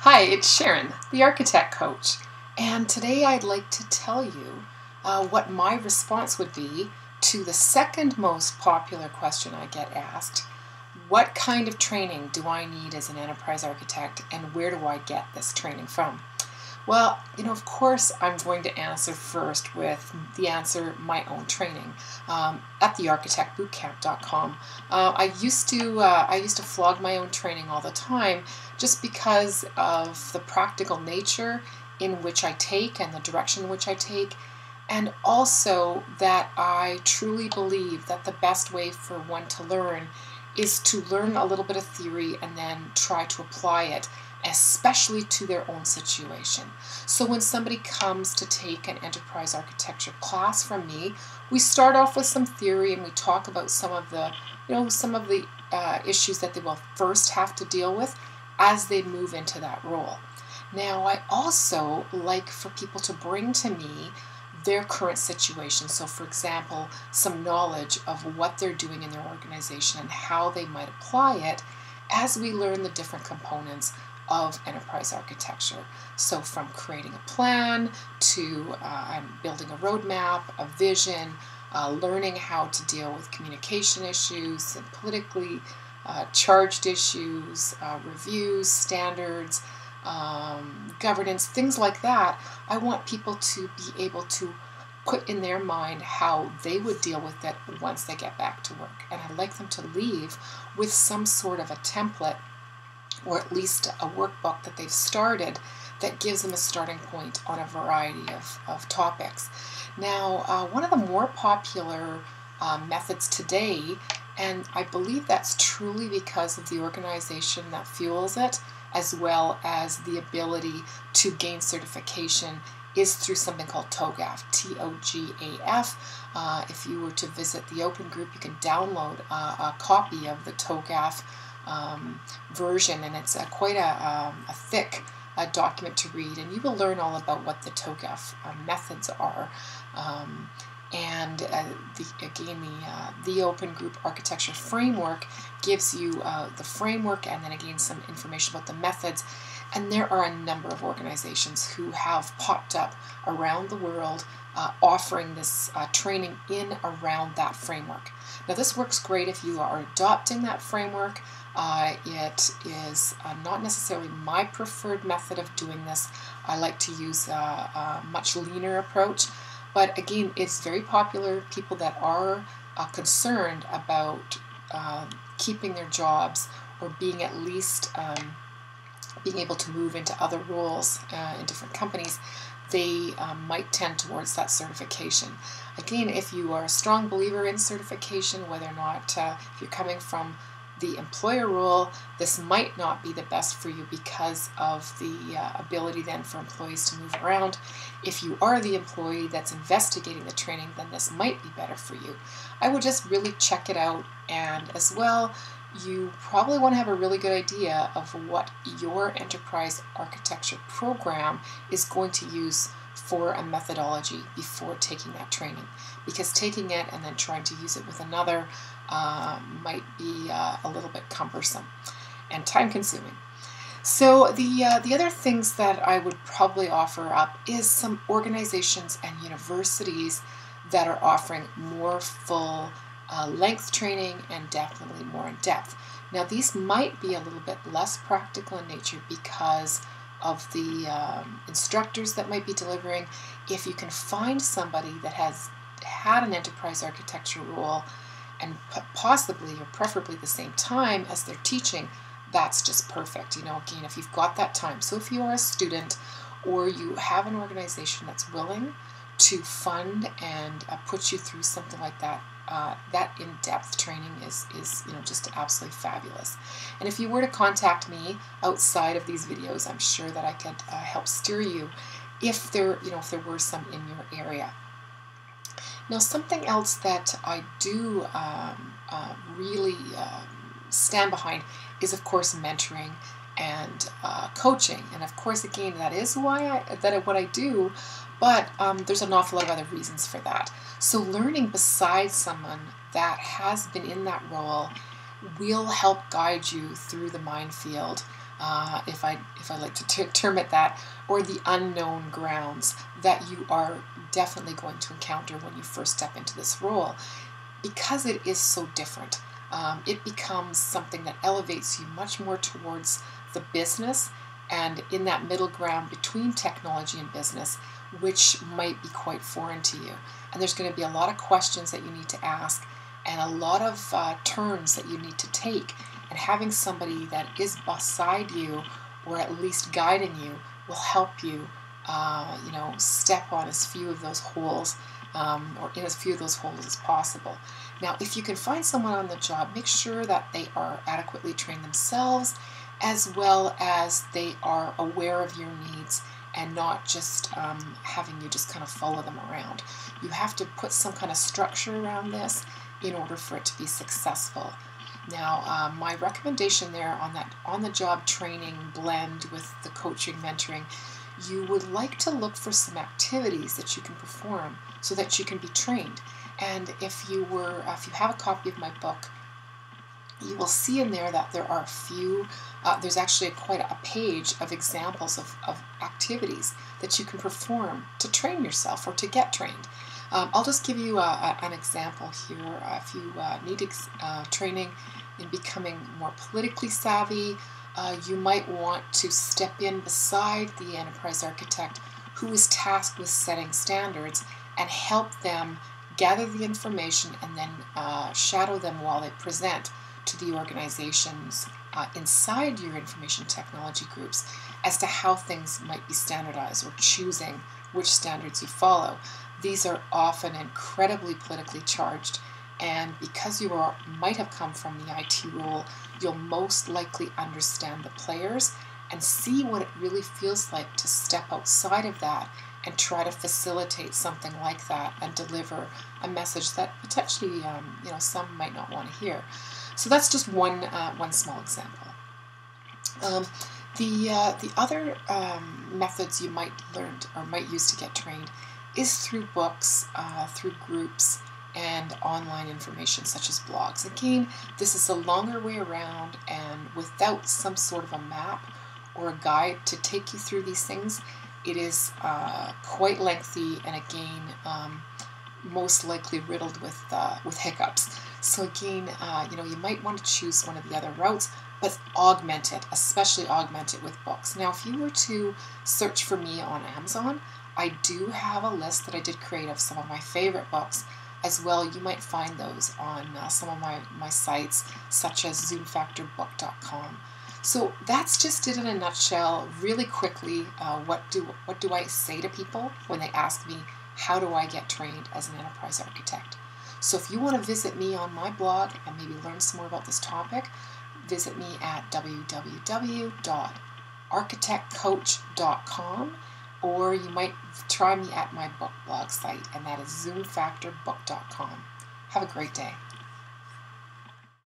Hi, it's Sharon, the Architect Coach, and today I'd like to tell you what my response would be to the second most popular question I get asked. What kind of training do I need as an enterprise architect, and where do I get this training from? Well, of course, I'm going to answer first with the answer, my own training at thearchitectbootcamp.com. I used to flog my own training all the time just because of the practical nature in which I take and the direction in which I take, and also that I truly believe that the best way for one to learn is to learn a little bit of theory and then try to apply it, especially to their own situation. So when somebody comes to take an enterprise architecture class from me, we start off with some theory and we talk about some of the issues that they will first have to deal with as they move into that role. Now, I also like for people to bring to me their current situation. So, for example, some knowledge of what they're doing in their organization and how they might apply it as we learn the different components of enterprise architecture. So from creating a plan to building a roadmap, a vision, learning how to deal with communication issues and politically charged issues, reviews, standards, governance, things like that. I want people to be able to put in their mind how they would deal with it once they get back to work. And I'd like them to leave with some sort of a template or at least a workbook that they've started that gives them a starting point on a variety of topics. Now, one of the more popular methods today, and I believe that's truly because of the organization that fuels it, as well as the ability to gain certification, is through something called TOGAF, T-O-G-A-F. If you were to visit the Open Group, you can download a copy of the TOGAF version, and it's quite a thick document to read, and you will learn all about what the TOGAF methods are. The Open Group Architecture Framework gives you the framework and then again some information about the methods. And there are a number of organizations who have popped up around the world offering this training in around that framework. Now, this works great if you are adopting that framework. It is not necessarily my preferred method of doing this. I like to use a much leaner approach. But again, it's very popular. People that are concerned about keeping their jobs or being at least being able to move into other roles in different companies, they might tend towards that certification. Again, if you are a strong believer in certification, whether or not if you're coming from the employer role, this might not be the best for you because of the ability then for employees to move around. If you are the employee that's investigating the training, then this might be better for you. I would just really check it out, and as well, you probably want to have a really good idea of what your enterprise architecture program is going to use for a methodology before taking that training, because taking it and then trying to use it with another might be a little bit cumbersome and time consuming. So the other things that I would probably offer up is some organizations and universities that are offering more full length training and definitely more in depth. Now, these might be a little bit less practical in nature because of the instructors that might be delivering. If you can find somebody that has had an enterprise architecture role and possibly or preferably the same time as they're teaching, that's just perfect. Again, if you've got that time. So if you are a student or you have an organization that's willing to fund and put you through something like that, that in-depth training is just absolutely fabulous. And if you were to contact me outside of these videos, I'm sure that I could help steer you if there were some in your area. Now, something else that I do really stand behind is, of course, mentoring and coaching. And of course, again, that is what I do. But there's an awful lot of other reasons for that. So learning beside someone that has been in that role will help guide you through the minefield if I like to term it that, or the unknown grounds that you are definitely going to encounter when you first step into this role. Because it is so different, it becomes something that elevates you much more towards the business and in that middle ground between technology and business, which might be quite foreign to you. And there's going to be a lot of questions that you need to ask and a lot of turns that you need to take. And having somebody that is beside you or at least guiding you will help you, step on as few of those holes or in as few of those holes as possible. Now, if you can find someone on the job, make sure that they are adequately trained themselves, as well as they are aware of your needs and not just having you just kind of follow them around. You have to put some kind of structure around this in order for it to be successful. Now, my recommendation there on that on-the-job training blend with the coaching, mentoring, you would like to look for some activities that you can perform so that you can be trained. And if you have a copy of my book, you will see in there that there are a few, there's actually quite a page of examples of activities that you can perform to train yourself or to get trained. I'll just give you an example here. If you need training in becoming more politically savvy, you might want to step in beside the enterprise architect who is tasked with setting standards and help them gather the information and then shadow them while they present to the organizations inside your information technology groups as to how things might be standardized or choosing which standards you follow. These are often incredibly politically charged, and because you might have come from the IT role, you'll most likely understand the players and see what it really feels like to step outside of that and try to facilitate something like that and deliver a message that potentially some might not want to hear. So that's just one small example. The other methods you might learn or might use to get trained is through books, through groups, and online information such as blogs. Again, this is a longer way around, and without some sort of a map or a guide to take you through these things, it is quite lengthy and again most likely riddled with hiccups. So again, you might want to choose one of the other routes, but augment it, especially augment it with books. Now, if you were to search for me on Amazon, I do have a list that I did create of some of my favorite books. As well, you might find those on some of my sites, such as zoomfactorbook.com. So that's just it in a nutshell. Really quickly, what do I say to people when they ask me, how do I get trained as an enterprise architect? So if you want to visit me on my blog and maybe learn some more about this topic, visit me at www.architectcoach.com, or you might try me at my book blog site, and that is zoomfactorbook.com. Have a great day.